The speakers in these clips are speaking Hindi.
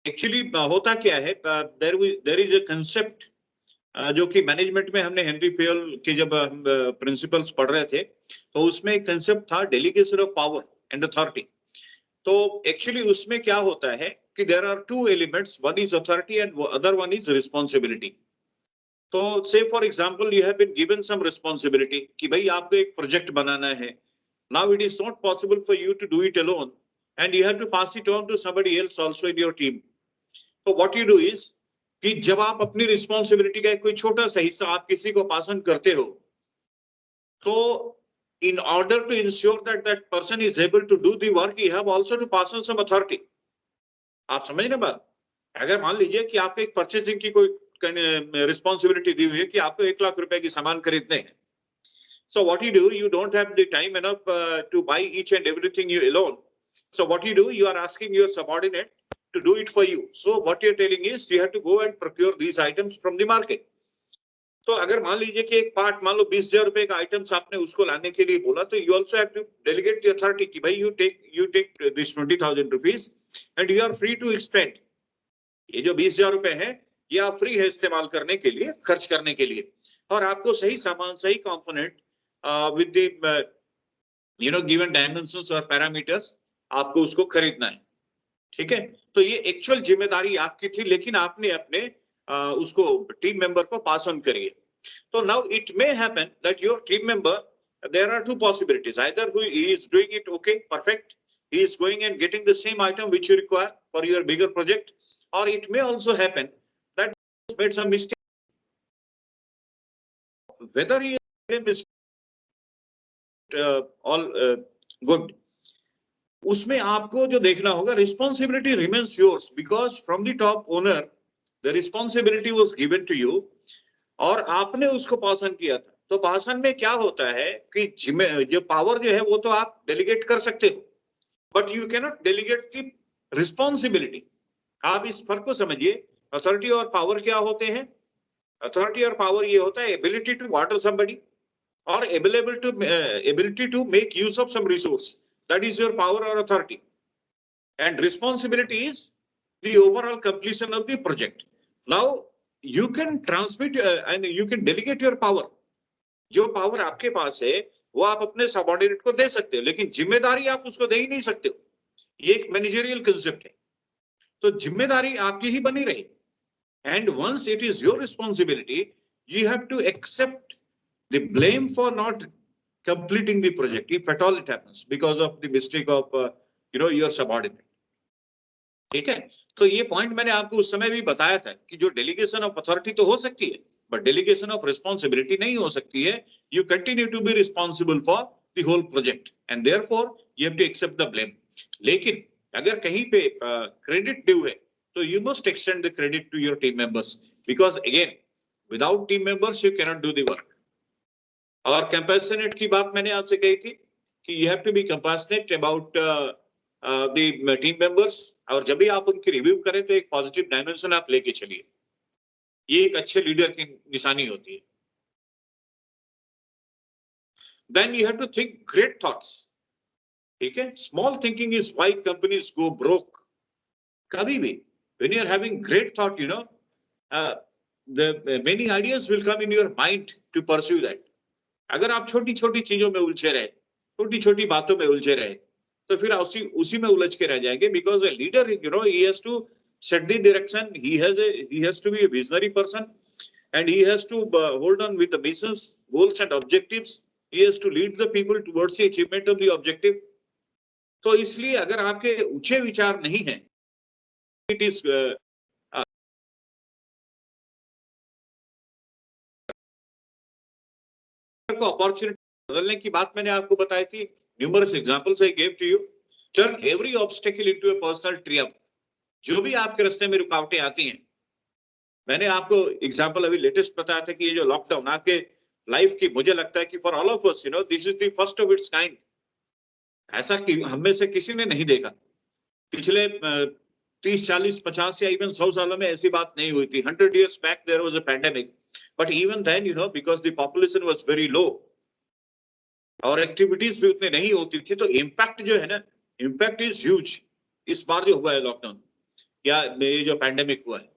एक्चुअली होता क्या है, देयर इज अ कंसेप्ट जो कि मैनेजमेंट में हमने हेनरी फेयल के जब हम प्रिंसिपल्स पढ़ रहे थे, तो उसमें एक कंसेप्ट था delegation of power and authority. तो एक्चुअली उसमें क्या होता है कि there are two elements, one is authority and other one is responsibility. तो say for example you have been given some responsibility कि भाई आपको एक प्रोजेक्ट बनाना है। Now it is not possible for you to do it alone and you have to pass it on to somebody else also in your team. तो व्हाट यू डू इज कि जब आप अपनी रिस्पॉन्सिबिलिटी का कोई छोटा सा हिस्सा आप किसी को पास ऑन करते हो, तो in order to ensure that that person is able to do the work, you have also to pass on some authority. आप समझ रहे बात? अगर मान लीजिए कि आपको एक परचेसिंग की कोई रिस्पॉन्सिबिलिटी दी हुई है कि आपको 1 लाख रुपए की सामान खरीदने हैं। So what you do, you don't have the time enough to buy each and everything you alone. So what you do, you are asking your subordinate to do it for you. So what you're telling is you have to go and procure these items from the market. तो अगर मान लीजिए कि एक पार्ट मान लो 20,000 रुपए का आइटम्स आपने उसको लाने के लिए बोला, तो you also have to delegate the authority कि भाई you take this 20,000 rupees and you are free to expend. ये जो 20,000 रुपए है ये आप फ्री है इस्तेमाल करने के लिए, खर्च करने के लिए, और आपको सही सामान सही component with the given dimensions और पैरामीटर्स आपको उसको खरीदना है। ठीक है, तो ये एक्चुअल जिम्मेदारी आपकी थी, लेकिन आपने अपने उसको टीम मेंबर को पास ऑन करिए। तो now it may happen that your team member, there are two possibilities, either he is doing it okay perfect, he is going and getting the same item which you require for your bigger project, or it may also happen that he made some mistake. Whether he is all good, उसमें आपको जो देखना होगा, responsibility remains yours because from the top owner the responsibility was given to you और आपने उसको पास ऑन किया था। तो पास ऑन में क्या होता है कि जो पावर जो है वो तो आप डेलीगेट कर सकते हो, बट यू कैनॉट डेलीगेट की रिस्पॉन्सिबिलिटी। आप इस फर्क को समझिए, अथॉरिटी और पावर क्या होते हैं? अथॉरिटी और पावर ये होता है एबिलिटी टू वाटर समबडी और ability to make use of some resource, that is your power और authority, and responsibility is the overall completion of the project. Now you can transmit and you can delegate your power. जो पावर आपके पास है वो आप अपने सबऑर्डिनेट को दे सकते हो, लेकिन जिम्मेदारी आप उसको दे ही नहीं सकते हो। ये एक मैनेजरियल कंसेप्ट है। तो जिम्मेदारी आपकी ही बनी रही, and once it is your responsibility you have to accept the blame for not completing the project if at all it happens because of the mistake of your subordinate. ठीक है, तो ये पॉइंट मैंने आपको उस समय भी बताया था कि जो डेलीगेशन ऑफ अथॉरिटी तो हो सकती है, बट डेलीगेशन ऑफ रिस्पॉन्सिबिलिटी नहीं हो सकती है। You continue to be responsible for the whole project and therefore you have to accept the blame. लेकिन अगर कहीं पे क्रेडिट ड्यू है तो you must extend the credit to your team members, because again without team members you cannot do the work. और कंपैशनेट की बात मैंने आपसे कही थी कि you have to be compassionate about the team members, और जब भी आप उनकी रिव्यू करें तो एक पॉजिटिव डायमेंशन आप लेके चलिए। ये एक अच्छे लीडर की निशानी होती है। Then you have to think great thoughts. ठीक है, small thinking is why companies go broke. कभी भी when you are having great thought, the many ideas will come in your mind to pursue that. अगर आप छोटी छोटी चीजों में उलझे रहे, छोटी छोटी बातों में उलझे रहे, तो फिर उसी में उलझ के रह जाएंगे। Because a leader, he has to set the direction, he has to be a visionary person, and he has to hold on with the missions, goals and objectives. He has to lead the people towards the achievement of the objective. तो इसलिए अगर आपके ऊंचे विचार नहीं है, it is को अपॉर्चुनिटी बदलने की बात मैंने आपको बताई थी। Numerous examples I gave to you. Turn every obstacle into a personal triumph. जो भी आपके रास्ते में रुकावटें आती हैं, मैंने आपको एग्जांपल अभी लेटेस्ट बताया था कि ये जो लॉकडाउन आपके लाइफ की, मुझे लगता है कि for all of us this is the first of its kind. ऐसा कि हम में से किसी ने नहीं देखा। पिछले 30, 40, 50 या इवन 100 सालों में ऐसी बात नहीं हुई थी। 100 years back there was a pandemic, but even then because the population was very low और एक्टिविटीज भी उतने नहीं होती थी, तो इम्पैक्ट जो है ना, इम्पैक्ट इज ह्यूज। इस बार जो हुआ है लॉकडाउन, या ये जो पैंडेमिक हुआ है,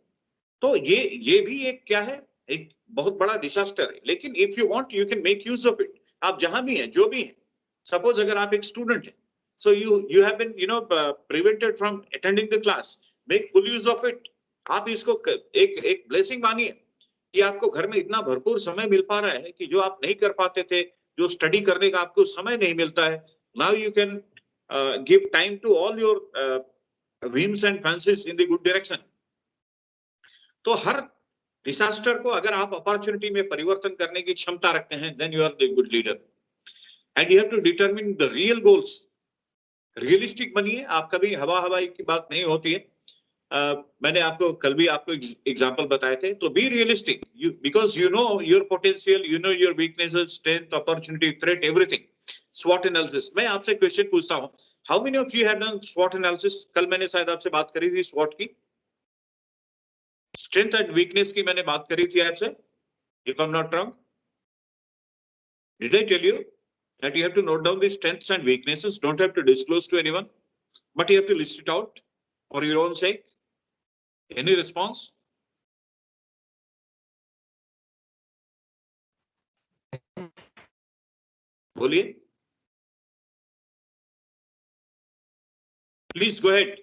तो ये भी एक क्या है, एक बहुत बड़ा डिजास्टर है। लेकिन if you want you can make use of it. आप जहां भी हैं, जो भी हैं, सपोज अगर आप एक स्टूडेंट हैं, so you have been prevented from attending the class, make full use of it। आप इसको एक ब्लेसिंग मानिए कि आपको घर में इतना भरपूर समय मिल पा रहा है कि जो आप नहीं कर पाते थे, जो स्टडी करने का आपको समय नहीं मिलता है, now you can give time to all your whims and fancies in the good direction। तो हर डिजास्टर को अगर आप अपॉर्चुनिटी में परिवर्तन करने की क्षमता रखते हैं, then you are the good leader. And you have to determine the real goals. Realistic बनिए। आप कभी हवा हवाई की बात नहीं होती है। मैंने आपको कल भी आपको एग्जांपल बताए थे। तो be realistic, because you know your potential, you know your weaknesses, strength, opportunity, threat, everything. स्वॉट एनालिसिस। मैं आपसे क्वेश्चन पूछता हूं, how many of you have done स्वॉट एनालिसिस? कल मैंने शायद आपसे बात करी थी स्वॉट की, स्ट्रेंथ एंड वीकनेस की मैंने बात करी थी आपसे, if I am not wrong. Did I tell you that you have to note down the strengths and weaknesses, don't have to disclose to anyone, but you have to list it out for your own sake? Any response? बोलिए, please go ahead।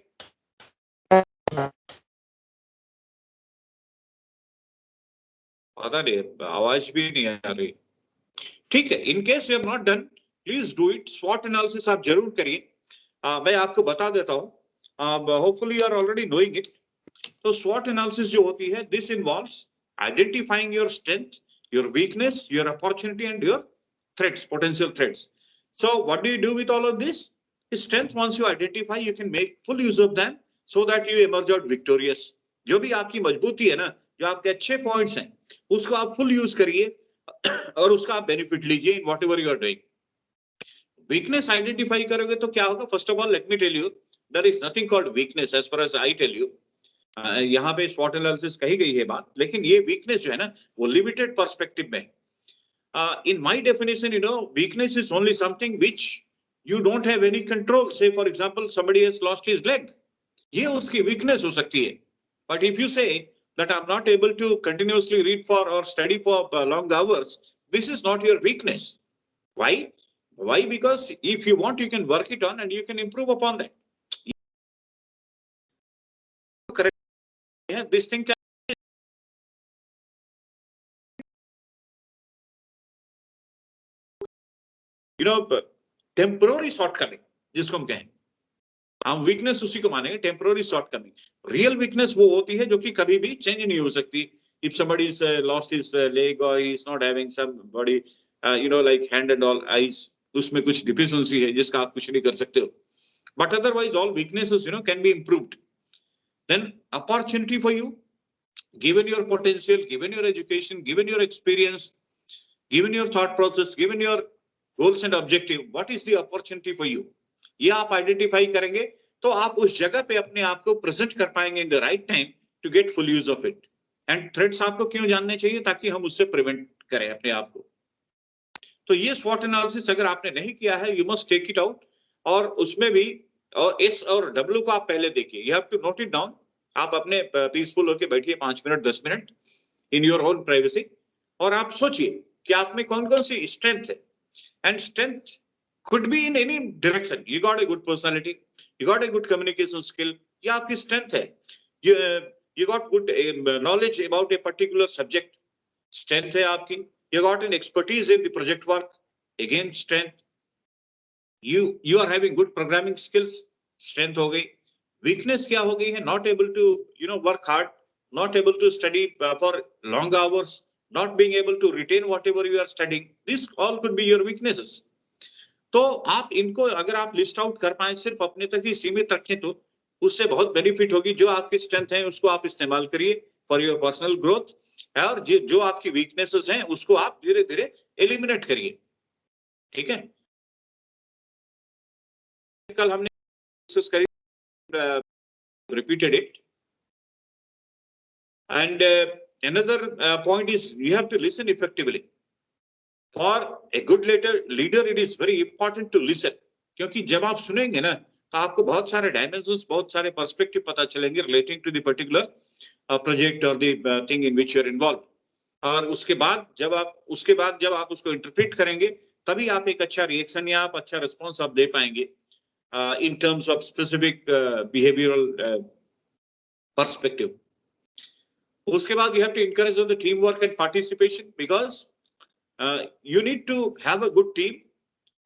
पता नहीं, आवाज भी नहीं आ रही। ठीक है, in case you have not done, please do it. स्वॉट एनालिसिस आप जरूर करिए। मैं आपको बता देता हूँ, hopefully you are already knowing it. तो स्वॉट एनालिसिस जो होती है, this involves identifying your strength, your weakness, your opportunity and your threats, potential threats। So what do you do with all of this? Strength, once you identify, you can make full use of them so that you emerge out victorious। जो भी आपकी मजबूती है ना, जो आपके अच्छे पॉइंट्स हैं, उसको आप फुल यूज करिए और उसका आप बेनिफिट लीजिए in whatever you are doing. Weakness identify करोगे तो क्या होगा? First of all let me tell you, there is nothing called weakness as far as I tell you. यहाँ पे स्वॉट एनालिसिस कही गई है बात, लेकिन ये वीकनेस जो है ना, वो लिमिटेड पर्सपेक्टिव में। In my definition, weakness is only something which you don't have any control। Say for example, somebody has lost his leg, ये उसकी weakness हो सकती है। But if you say that I'm not able to continuously read for or study for long hours, this is not your weakness। Why? Why? Because if you want, you can work it on and you can improve upon that। Correct? This thing can temporary shortcoming जिसको हम कहें, हम वीकनेस उसी को मानेंगे, टेम्पररी शॉर्टकमिंग। रियल वीकनेस वो होती है जो कि कभी भी चेंज नहीं हो सकती। If somebody is lost his leg or he is not having some body like hand and all eyes, उसमें कुछ deficiency है जिसका आप कुछ नहीं कर सकते हो। But otherwise all weaknesses can be improved। Then opportunity for you, given your potential, given your education, given your experience, given your thought process, given your goals and objective, what is the opportunity for you? ये आप आइडेंटिफाई करेंगे तो आप उस जगह पे अपने आप को प्रेजेंट कर पाएंगे in the right time to get full use of it. And threats आपको क्यों जानने चाहिए? ताकि हम उससे प्रिवेंट करें अपने आप को। तो ये स्वॉट एनालिसिस अगर आपने नहीं किया है, you must take it out. और उसमें भी और एस और डब्ल्यू को आप पहले देखिए, you have to note it down. आप अपने पीसफुल होकर बैठिए 5 minute 10 minute in your own privacy, और आप सोचिए कि आप में कौन कौन सी स्ट्रेंथ है। And strength could be in any direction। You got a good personality, you got a good communication skill, ये आपकी strength है। You got good knowledge about a particular subject, strength है आपकी। You got an expertise in the project work, again strength। You are having good programming skills, strength हो गई। weakness क्या हो गई है? Not able to work hard, not able to study for long hours, not being able to retain whatever you are studying, this all could be your weaknesses। तो आप इनको अगर आप लिस्ट आउट कर पाए, सिर्फ अपने तक ही सीमित रखें, तो उससे बहुत बेनिफिट होगी। जो आपकी स्ट्रेंथ है उसको आप इस्तेमाल करिए फॉर योर पर्सनल ग्रोथ, और जो आपकी वीकनेसेस हैं उसको आप धीरे धीरे एलिमिनेट करिए। ठीक है, कल हमने डिस्कस करी, repeated it। And another point is you have to listen effectively। For a good leader it is very important to listen। क्योंकि जब आप सुनेंगे ना, तो आपको बहुत सारे डायमेंशंस, बहुत सारे पर्सपेक्टिव पता चलेंगे relating to the particular project और the thing in which you are involve. और उसके बाद जब आप उसको इंटरप्रेट करेंगे, तभी आप एक अच्छा रिएक्शन या आप अच्छा रिस्पॉन्स आप दे पाएंगे in terms of specific behavioral perspective. उसके बाद you have to encourage the teamwork and participation, because you need to have a good team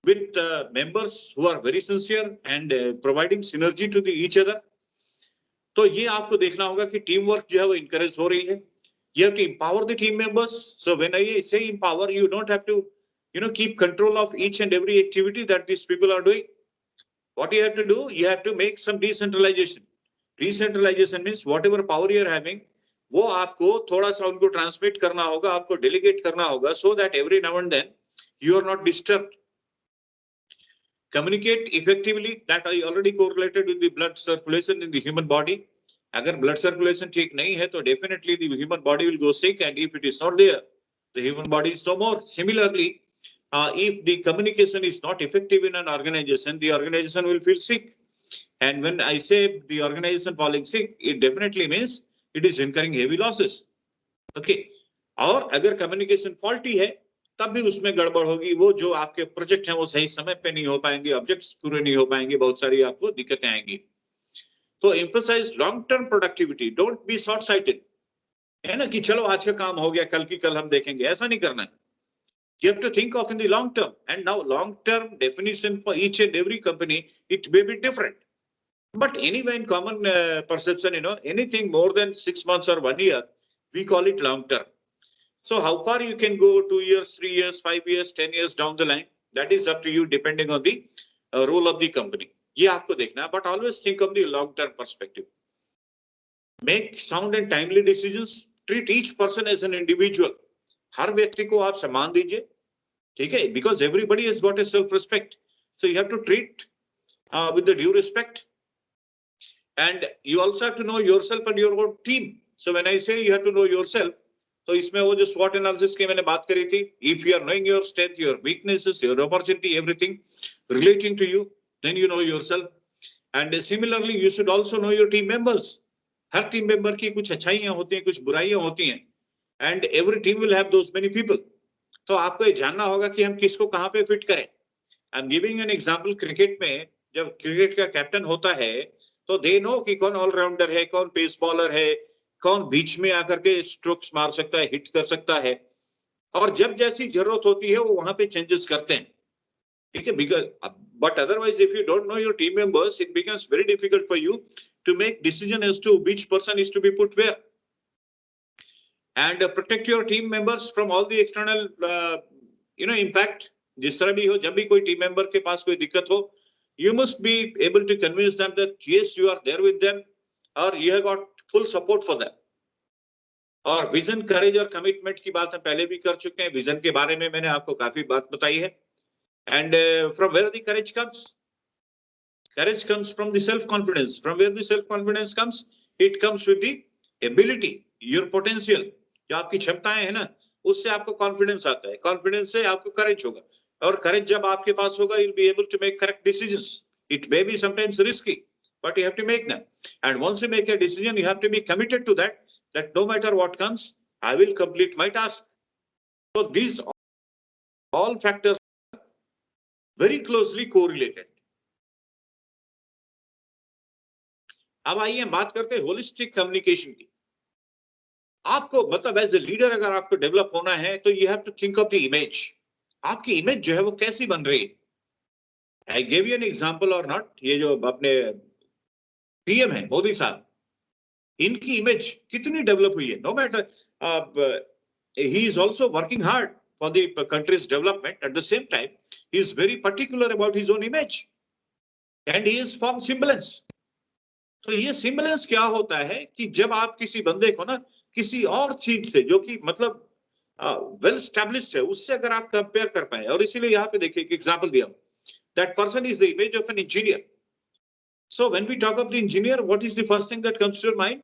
with members who are very sincere and providing synergy to each other. तो ये आपको देखना होगा कि टीम वर्क जो है वो encourage हो रही है. You have to empower the team members. So when I say empower, you don't have to keep control of each and every activity that these people are doing. What you have to do, you have to make some decentralization. Decentralization means whatever power you are having, वो आपको थोड़ा सा उनको ट्रांसमिट करना होगा, आपको डेलीगेट करना होगा, so that every now and then you are not disturbed. Communicate effectively, that I already correlated with the blood circulation in the human body. अगर blood circulation ठीक नहीं है, तो definitely the human body will go sick, and if it is not there, the human body is no more. Similarly, if the communication is not effective in an organization, the organization will feel sick. And when I say the organization falling sick, it definitely means it is incurring heavy losses. Okay. और अगर communication faulty है, तब भी उसमें गड़बड़ होगी. वो जो आपके प्रोजेक्ट हैं वो सही समय पे नहीं हो पाएंगे, ऑब्जेक्ट्स पूरे नहीं हो पाएंगे, बहुत सारी आपको दिक्कतें आएंगी. तो emphasize long term productivity, don't be short sighted. है ना, कि चलो आज का काम हो गया, कल की कल हम देखेंगे, ऐसा नहीं करना है. You have to think of in the long term, and now long term definition for each and every company, it may be different, but anyway in common perception, anything more than 6 months or 1 year, we call it long term. So how far you can go, 2 years, 3 years, 5 years, 10 years down the line, that is up to you depending on the role of the company. ये आपको देखना है, but always think of the long term perspective. Make sound and timely decisions. Treat each person as an individual. हर व्यक्ति को आप सम्मान दीजिए, ठीक है, because everybody has got a self respect, so you have to treat with the due respect, and you also have to know yourself and your own team. So when I say you have to know yourself, तो इसमें वो जो SWOT analysis की मैंने बात करी थी, if you are knowing your strength, your weaknesses, your opportunity, everything relating to you, then you know yourself. And similarly you should also know your team members. Her team member की कुछ अच्छाइयां होती हैं, कुछ बुराइयां होती हैं, and every team will have those many people. तो आपको ये जानना होगा कि हम किसको कहां पे फिट करें. I am giving an example. Cricket में जब क्रिकेट का कैप्टन होता है, तो दे नो कि कौन ऑलराउंडर है, कौन पेस बॉलर है, कौन बीच में आकर के स्ट्रोक्स मार सकता है, हिट कर सकता है, और जब जैसी जरूरत होती है वो वहां पे चेंजेस करते हैं, ठीक है. Because but otherwise if you don't know your team members, it becomes very difficult for you to make decision as to which person is to be put where. And protect your team members from all the external impact. जिस तरह भी हो, जब भी कोई टीम मेंबर के पास कोई दिक्कत हो, you must be able to convince them that yes, you are there with them, or you have got full support for them. और विजन, करेज और कमिटमेंट की बात हम पहले भी कर चुके हैं. विजन के बारे में मैंने आपको काफी बात बताई है. And from where the courage comes? Courage comes from the self confidence. From where the self confidence comes? It comes with the ability, your potential. जो आपकी क्षमताएं है ना, उससे आपको कॉन्फिडेंस आता है, कॉन्फिडेंस से आपको करेज होगा, और करेज जब आपके पास होगा, you'll be able to make correct decisions. It may be sometimes risky, but you have to make them. And once you make a decision, you have to be committed to that no matter what comes, I will complete my task. So these all factors are very closely correlated. अब आइए हम बात करते हैं होलिस्टिक कम्युनिकेशन की. आपको मतलब एज ए लीडर अगर आपको डेवलप होना है, तो you have to think of the image. आपकी इमेज जो है वो कैसी बन रही है. I give you an example और नॉट. ये जो अपने पीएम है मोदी साहब, इनकी इमेज कितनी डेवलप हुई है. No matter, he is also working hard for the countries development. At the same time he is very particular about his own image, and he is from semblance. तो ये सिम्बलेंस क्या होता है कि जब आप किसी बंदे को ना किसी और चीज से जो कि मतलब वेल स्टैब्लिश्ड है, उससे अगर आप कंपेयर कर पाए, और इसीलिए यहाँ पे देखिए एक एग्जांपल दिया, that person is the image of an engineer. So when we talk of the engineer, what is the first thing that comes to your mind?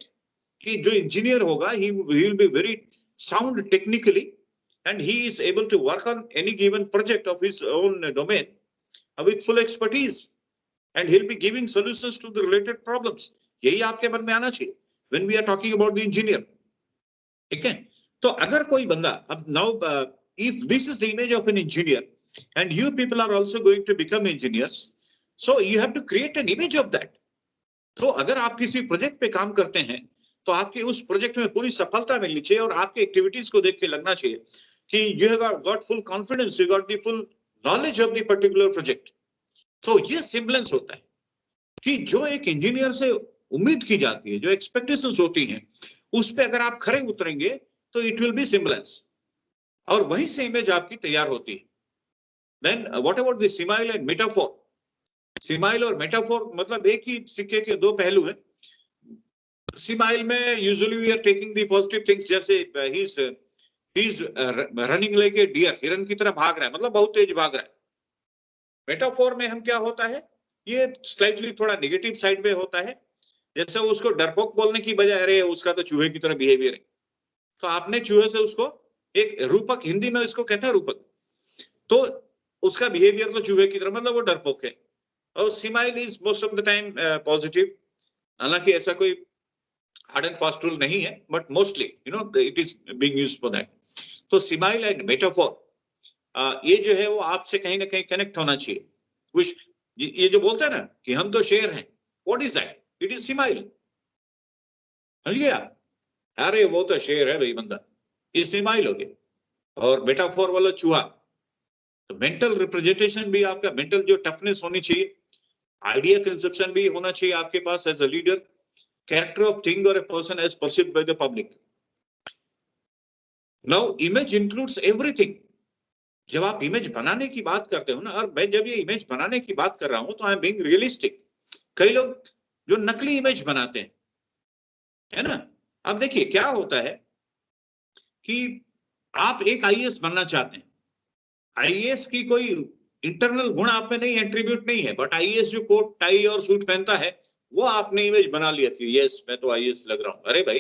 कि जो इंजीनियर होगा, he will be very sound technically, and he is able to work on any given project of his own domain with full expertise. and he'll be giving solutions to the related problems. यही आपके मन में आना चाहिए when we are talking about the engineer. ठीक है, तो अगर कोई बंदा अब now if this is the image of an engineer and you people are also going to become engineers, so you have to create an image of that. तो अगर आप किसी प्रोजेक्ट पे काम करते हैं तो आपके उस प्रोजेक्ट में पूरी सफलता मिलनी चाहिए और आपके एक्टिविटीज को देख के लगना चाहिए कि you have got full confidence, you got the full knowledge of the particular project. तो ये सिम्बलेंस होता है कि जो एक इंजीनियर से उम्मीद की जाती है, जो एक्सपेक्टेशंस होती हैं, उस पे अगर आप खरे उतरेंगे तो इट विल बी सिम्बलेंस और वहीं से इमेज आपकी तैयार होती है. Then what about the simile and metaphor. Simile और मेटाफोर मतलब एक ही सिक्के के दो पहलू हैं. सिमाइल में usually we are taking the positive things, जैसे he is running like a deer, हिरन की तरह भाग रहा है, मतलब बहुत तेज भाग रहा है. मेटाफोर में हम क्या होता है, ये स्लाइटली थोड़ा नेगेटिव साइड में होता है, जैसे उसको डरपोक बोलने की बजाय अरे उसका तो चूहे की तरह बिहेवियर है, तो आपने चूहे से उसको एक रूपक, हिंदी में इसको कहते हैं रूपक, तो उसका बिहेवियर तो चूहे की तरह, मतलब वो डरपोक है. और smile is most of the time positive, हालांकि ऐसा कोई हार्ड एंड फास्ट रूल नहीं है, but mostly you know it is being used for that. तो स्माइल एंड मेटाफोर ये जो है वो आपसे कहीं ना कहीं कनेक्ट होना चाहिए. विच ये जो बोलते हैं ना कि हम तो शेर हैं, what is that? It is smile. समझ गया? अरे वो तो शेर है भाई बंदा, ये स्माइल हो गया. और मेटाफोर वाला चूहा, तो मेंटल रिप्रेजेंटेशन भी आपका, मेंटल जो टफनेस होनी चाहिए, आइडिया कंसेप्शन भी होना चाहिए आपके पास as a leader, character of thing और a person as perceived by the public. Now image includes everything. जब आप इमेज बनाने की बात करते हो ना, और मैं जब ये इमेज बनाने की बात कर रहा हूं तो आई एम बीइंग रियलिस्टिक. कई लोग जो नकली इमेज बनाते हैं, है ना. अब देखिए क्या होता है कि आप एक आईएएस बनना चाहते हैं, आईएएस की कोई इंटरनल गुण आप में नहीं, एट्रीब्यूट नहीं है, बट आईएएस जो कोट टाई और सूट पहनता है वो आपने इमेज बना लिया कि यस मैं तो आईएएस लग रहा हूं. अरे भाई,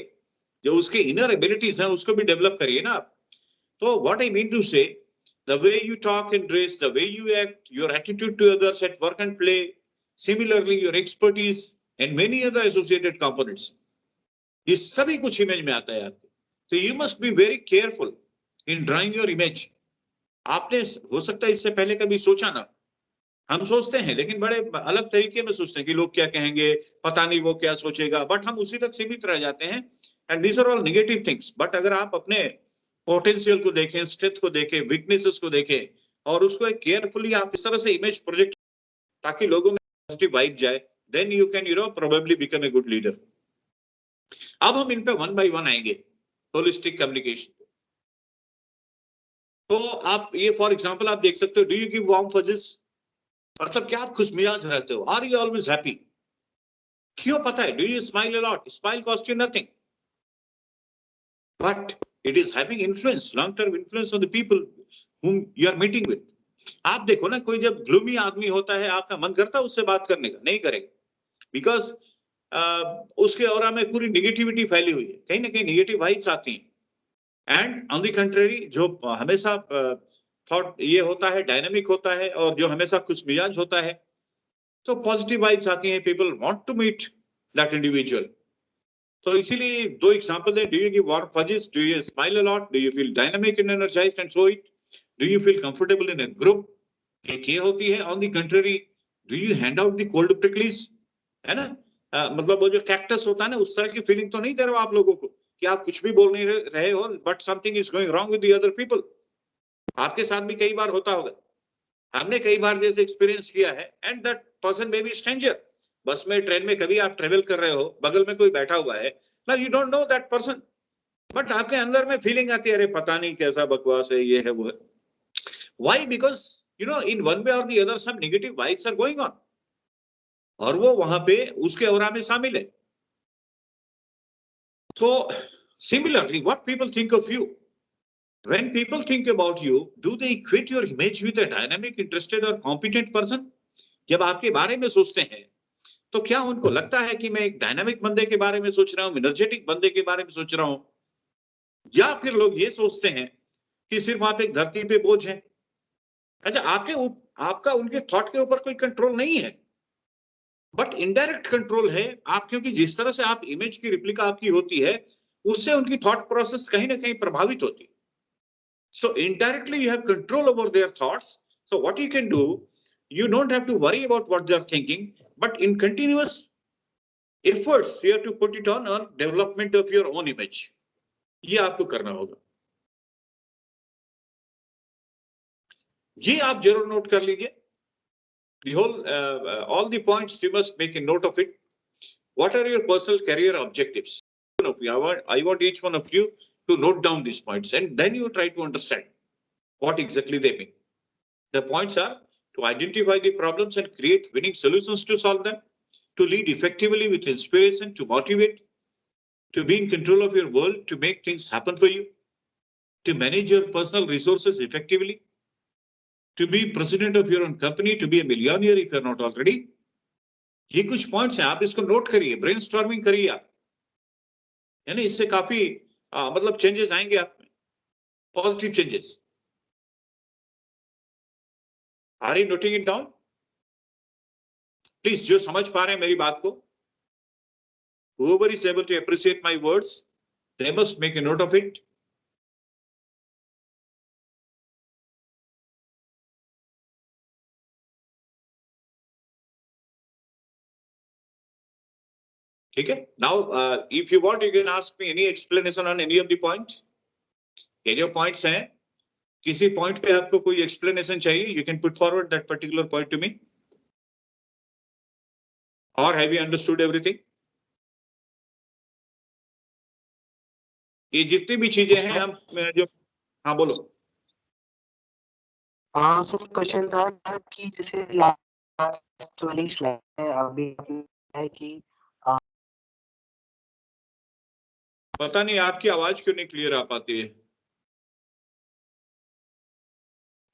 जो उसके इनर एबिलिटीज हैं उसको भी डेवलप करिए ना आप. तो व्हाट आई मीन टू से, the way you talk and dress, the way you act, your attitude to others at work and play, similarly your expertise and many other associated components, ये सभी कुछ इमेज में आता है आपके. तो you must be very careful in drawing your image. आपने हो सकता है इससे पहले कभी सोचा ना, हम सोचते हैं लेकिन बड़े अलग तरीके में सोचते हैं कि लोग क्या कहेंगे, पता नहीं वो क्या सोचेगा, बट हम उसी तक सीमित रह जाते हैं. And these are all negative things. But अगर आप अपने पोटेंशियल को देखें, स्ट्रेंथ को देखें, वीकनेसेस को देखें और उसको एक केयरफुली आप इस तरह से इमेज प्रोजेक्ट ताकि लोगों में पॉजिटिव वाइब जाए, then you can probably become a good leader. अब हम इन पे वन बाय वन आएंगे, होलिस्टिक कम्युनिकेशन. तो आप ये फॉर एग्जांपल आप देख सकते हो, do you give warm fuzzies, मतलब क्या आप खुशमिजाज रहते हो, आर यू ऑलवेज हैप्पी, क्यों पता है, do you smile a lot, smile cost you nothing, but it is having influence, long term influence on the people whom you are meeting with. आप देखो ना, कोई जब ग्लूमी आदमी होता है आपका मन करता है उससे बात करने का, नहीं करेगा, बिकॉज उसके ऑरा में पूरी निगेटिविटी फैली हुई है, कहीं ना कहीं निगेटिव वाइब्स आती हैं. एंड ऑन द कंट्री जो हमेशा थॉट ये होता है, डायनामिक होता है और जो हमेशा खुशमिजाज होता है, तो पॉजिटिव वाइब्स आती हैं, people want to meet that individual. तो इसीलिए दो एग्जांपल है, do you give warm fuzzies, do you smile a lot, do you feel dynamic and energized and show it, do you feel comfortable in a group. एक ये होती है. On the country, do you hand out the cold pricklies, है ना, मतलब वो जो कैक्टस होता है ना, उस तरह की फीलिंग तो नहीं दे रहे हो आप लोगों को कि आप कुछ भी बोल नहीं रहे हो, but something is going wrong with the other people. आपके साथ भी कई बार होता होगा, हमने कई बार जैसे एक्सपीरियंस किया है. And that person may be stranger, बस में ट्रेन में कभी आप ट्रेवल कर रहे हो, बगल में कोई बैठा हुआ है, now you don't know that person, but आपके अंदर में फीलिंग आती है, अरे पता नहीं कैसा बकवास है, ये है वो है. Why? Because in one way or the other some negative vibes are going on, और वो वहां पे उसके औरा में शामिल है. तो similarly what people think of you, when people think about you, do they equate your image with a dynamic, interested or competent person? जब आपके बारे में सोचते हैं तो क्या उनको लगता है कि मैं एक डायनामिक बंदे के बारे में सोच रहा हूं, एनर्जेटिक बंदे के बारे में सोच रहा हूं, या फिर लोग ये सोचते हैं कि सिर्फ आप एक धरती पे बोझ हैं. अच्छा, आपका उनके थॉट के ऊपर कोई कंट्रोल नहीं है. बट इनडायरेक्ट कंट्रोल है आप, क्योंकि जिस तरह से आप इमेज की रिप्लिका आपकी होती है उससे उनकी थॉट प्रोसेस कहीं ना कहीं प्रभावित होती है. So indirectly you have control over their thoughts. So what you can do, you don't have to worry about what they're thinking, but in continuous efforts you have to put it on development of your own image. ये आपको करना होगा. ये आप जरूर नोट कर लीजिए. The whole all the points you must make a note of it. What are your personal career objectives? I want each one of you to note down these points, and then you try to understand what exactly they mean. The points are to identify the problems and create winning solutions to solve them, to lead effectively with inspiration, to motivate, to be in control of your world, to make things happen for you, to manage your personal resources effectively, to be president of your own company, to be a millionaire if you're not already. ये कुछ पॉइंट्स हैं, आप इसको नोट करिए, ब्रेनस्टॉर्मिंग करिए आप, यानी इससे काफी मतलब चेंजेस आएंगे आप में, positive changes. Are you noting it down? Please जो समझ पा रहे हैं मेरी बात को, whoever is able to appreciate my words, they must make a note of it. ठीक है. Now if you want you can ask me any explanation on any of the point. ये जो points हैं, किसी point पे आपको कोई explanation चाहिए, you can put forward that particular point to me. Or have you understood everything? ये जितनी भी चीजें हैं हम जो, हाँ बोलो. हाँ सर, क्वेश्चन था कि जैसे लास्ट वाली स्लाइड है अभी है कि पता नहीं आपकी आवाज क्यों नहीं क्लियर आ पाती है.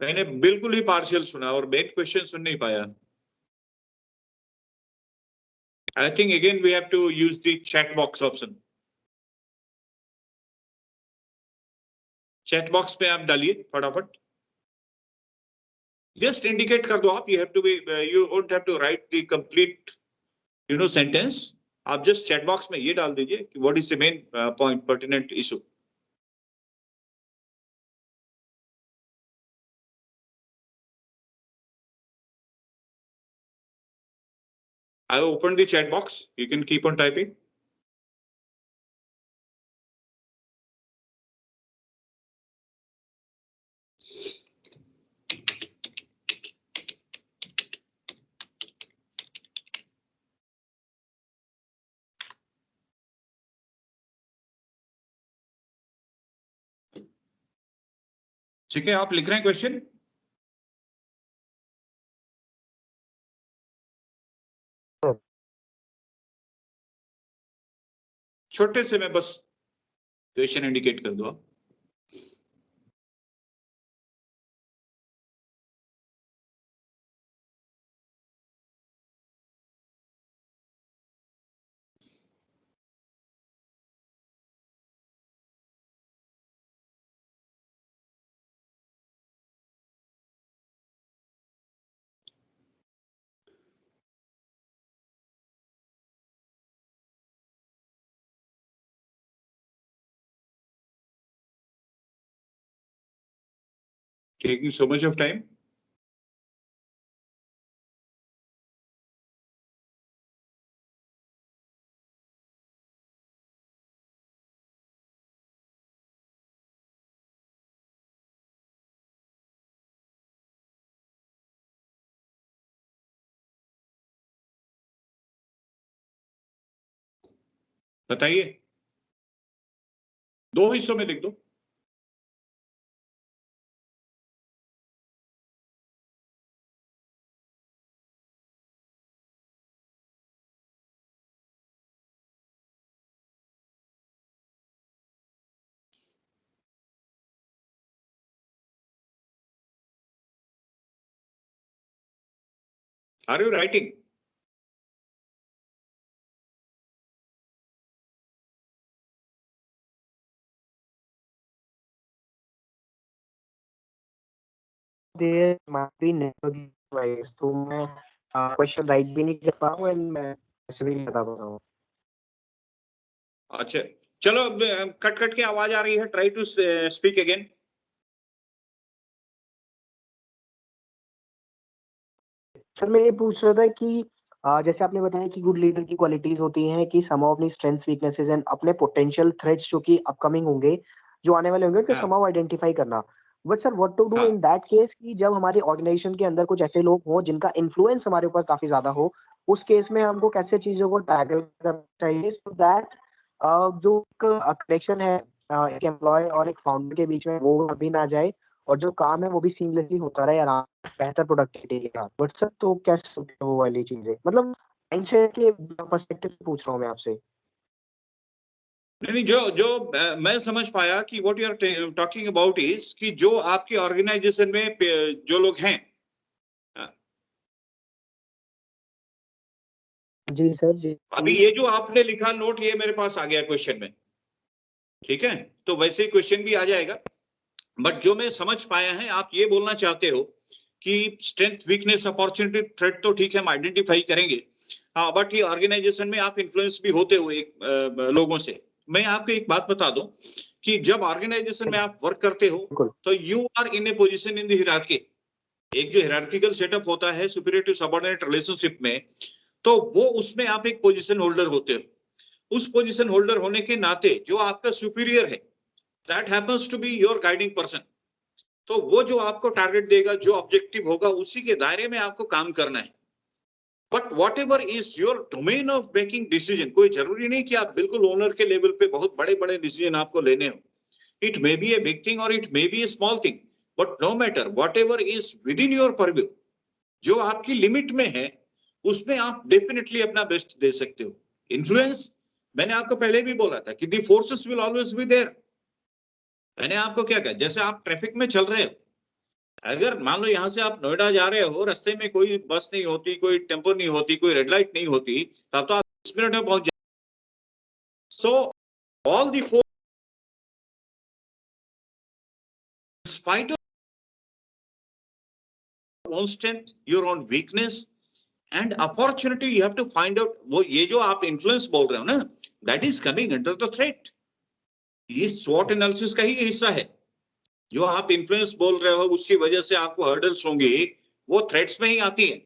मैंने बिल्कुल ही पार्शियल सुना और मेन क्वेश्चन सुन नहीं पाया. I think again we have to use the chat box option. Chat box पे आप डालिए फटाफट. Just indicate कर दो आप. You have to be, you won't have to write the complete, sentence. आप just chat box में ये डाल दीजिए कि what is the main point pertinent issue. I have opened the chat box. You can keep on typing. ठीक है, आप लिख रहे हैं क्वेश्चन? छोटे से मैं बस क्वेश्चन इंडिकेट कर दो. Taking so much of time. बताइए, 2 हिस्सों में लिख दो. Are you writing? There might be network device, तो मैं क्वेश्चन राइट भी नहीं कर पा रहा हूँ एंड मैं ऐसे भी नहीं बता पा रहा हूँ। अच्छा, चलो कट कट के आवाज आ रही है, try to speak again. Sir मैं ये पूछ रहा था कि जैसे आपने बताया कि गुड लीडर की क्वालिटीज होती हैं कि समाओ अपनी स्ट्रेंथ्स वीकनेसेस एंड अपने पोटेंशियल थ्रेट्स जो कि अपकमिंग होंगे, जो आने वाले होंगे, उनको हाँ। समाओ आइडेंटिफाई करना। But sir what to do हाँ। इन दैट केस कि जब हमारे ऑर्गेनाइजेशन के अंदर कुछ ऐसे लोग हों जिनका इन्फ्लुएंस हमारे ऊपर काफी ज्यादा हो, उस केस में हमको कैसे चीजों को टैकल करना चाहिए सो दैट जो कनेक्शन है एक एम्प्लॉय और एक फाउंडर के बीच में वो अभी ना जाए और जो काम है वो भी सीमलेसली होता रहे आराम, बेहतर प्रोडक्टिविटी के साथ। बट सर तो कैसे होती है वो वाली चीजें, मतलब माइंडसेट के पर्सपेक्टिव से पूछ रहा हूँ मैं आपसे। नहीं, जो मैं समझ पाया कि what you are talking about is कि जो आपकी ऑर्गेनाइजेशन में जो लोग हैं, जी सर जी। अभी ये जो आपने लिखा नोट, ये मेरे पास आ गया क्वेश्चन में, ठीक है, तो वैसे ही क्वेश्चन भी आ जाएगा। बट जो मैं समझ पाया है, आप ये बोलना चाहते हो कि स्ट्रेंथ वीकनेस अपॉर्चुनिटी थ्रेट तो ठीक है, हम आइडेंटिफाई करेंगे, हाँ, बट ये ऑर्गेनाइजेशन में आप इन्फ्लुएंस भी होते हो लोगों से। मैं आपको एक बात बता दूं कि जब ऑर्गेनाइजेशन में आप वर्क करते हो बिल्कुल। तो you are in a position in the hierarchy. एक जो हियरार्किकल सेटअप होता है सुपीरियर टू सबऑर्डिनेट रिलेशनशिप में, तो वो उसमें आप एक पोजीशन होल्डर होते हो। उस पोजीशन होल्डर होने के नाते जो आपका सुपीरियर है, that happens to be your guiding person. तो वो जो आपको टारगेट देगा, जो ऑब्जेक्टिव होगा, उसी के दायरे में आपको काम करना है। But what ever is your domain of making decision, कोई जरूरी नहीं कि आप बिल्कुल ओनर के लेवल पे बहुत बड़े बड़े डिसीजन आपको लेने हो। It may be a big thing और it may be a small thing, but no matter whatever is within your purview, जो आपकी लिमिट में है, उसमें आप डेफिनेटली अपना बेस्ट दे सकते हो। इन्फ्लुएंस, मैंने आपको पहले भी बोला था कि the forces will always be there. मैंने आपको क्या कहा, जैसे आप ट्रैफिक में चल रहे हो, अगर मान लो यहां से आप नोएडा जा रहे हो, रास्ते में कोई बस नहीं होती, कोई टेम्पो नहीं होती, कोई रेड लाइट नहीं होती, तब तो आप 10 मिनट में पहुंच जाए। So all the four, spite of own strength, your own weakness and opportunity, you have to find out. वो ये जो आप इन्फ्लुएंस बोल रहे हो ना, that is coming under the threat. ये स्वॉट एनालिसिस का ही हिस्सा है। जो आप इन्फ्लुएंस बोल रहे हो, उसकी वजह से आपको हर्डल्स होंगे, वो थ्रेट्स में ही आती है।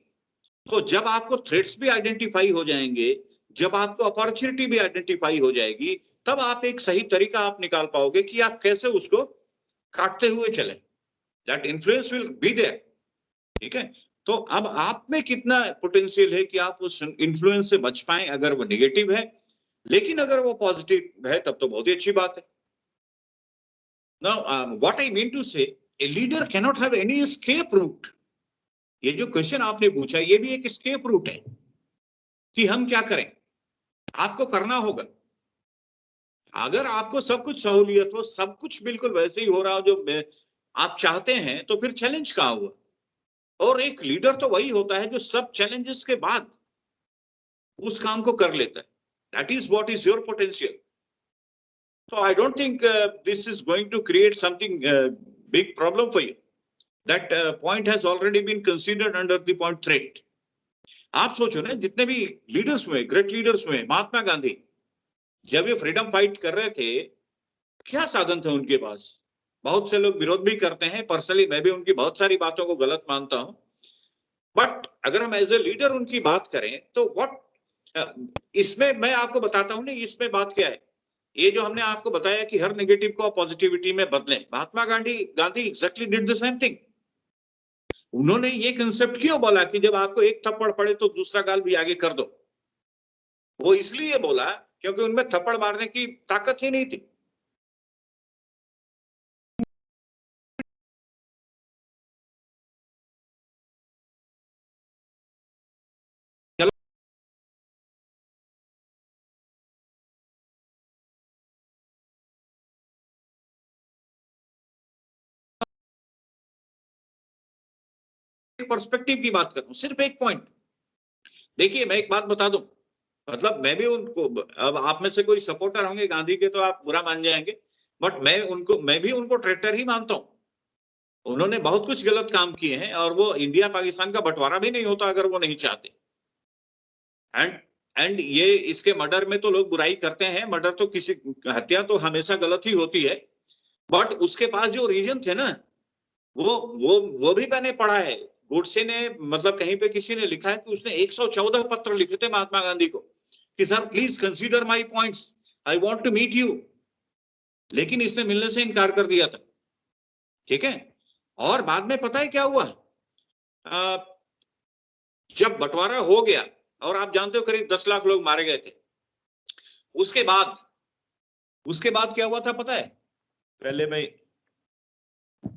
तो जब आपको थ्रेट्स भी आइडेंटिफाई हो जाएंगे, जब आपको अपॉर्चुनिटी भी आइडेंटिफाई हो जाएगी, तब आप एक सही तरीका आप निकाल पाओगे कि आप कैसे उसको काटते हुए चलें। That influence will be there, ठीक है। तो अब आप में कितना पोटेंशियल है कि आप उस इन्फ्लुएंस से बच पाए, अगर वो नेगेटिव है। लेकिन अगर वो पॉजिटिव है, तब तो बहुत ही अच्छी बात है। Now, what I mean to say, a leader cannot have any escape route. ये जो क्वेश्चन आपने पूछा, ये भी एक escape route है कि हम क्या करें। आपको करना होगा। अगर आपको सब कुछ सहूलियत हो, सब कुछ बिल्कुल वैसे ही हो रहा हो जो आप चाहते हैं, तो फिर चैलेंज कहाँ हुआ। और एक लीडर तो वही होता है जो सब चैलेंजेस के बाद उस काम को कर लेता है। That is what is your potential. So I don't think this is going to create something big problem for you. That point has already been considered under the point threat. आप सोचो ना, जितने भी लीडर्स हुए, ग्रेट लीडर्स हुए, महात्मा गांधी जब ये फ्रीडम फाइट कर रहे थे, क्या साधन थे उनके पास। बहुत से लोग विरोध भी करते हैं, पर्सनली मैं भी उनकी बहुत सारी बातों को गलत मानता हूं, बट अगर हम एज ए लीडर उनकी बात करें तो व्हाट, इसमें मैं आपको बताता हूं ना, इसमें बात क्या है। ये जो हमने आपको बताया कि हर नेगेटिव को पॉजिटिविटी में बदलें, Mahatma Gandhi exactly did the same thing. उन्होंने ये कंसेप्ट क्यों बोला कि जब आपको एक थप्पड़ पड़े तो दूसरा गाल भी आगे कर दो। वो इसलिए बोला क्योंकि उनमें थप्पड़ मारने की ताकत ही नहीं थी। पर्सपेक्टिव की बात करूं, सिर्फ एक पॉइंट। देखिए मैं एक बात बता दूं, मतलब मैं भी उनको, अब आप में से कोई सपोर्टर होंगे गांधी के तो आप बुरा मान जाएंगे, बट मैं भी उनको ट्रैक्टर ही मानता हूं। उन्होंने बहुत कुछ गलत काम किए हैं और वो इंडिया पाकिस्तान का बंटवारा भी नहीं होता अगर वो नहीं चाहते। एंड ये इसके मर्डर में तो लोग बुराई करते हैं, मर्डर तो किसी हत्या तो हमेशा गलत ही होती है, बट उसके पास जो रीजन थे ना वो भी मैंने पढ़ा है। गोडसे ने मतलब कहीं पे किसी ने लिखा है कि उसने 114 पत्र लिखे थे महात्मा गांधी को कि sir please consider my points, I want to meet you, लेकिन इसने मिलने से इनकार कर दिया था। ठीक है, और बाद में पता है क्या हुआ, जब बंटवारा हो गया और आप जानते हो करीब 10 लाख लोग मारे गए थे, उसके बाद क्या हुआ था पता है? पहले मैं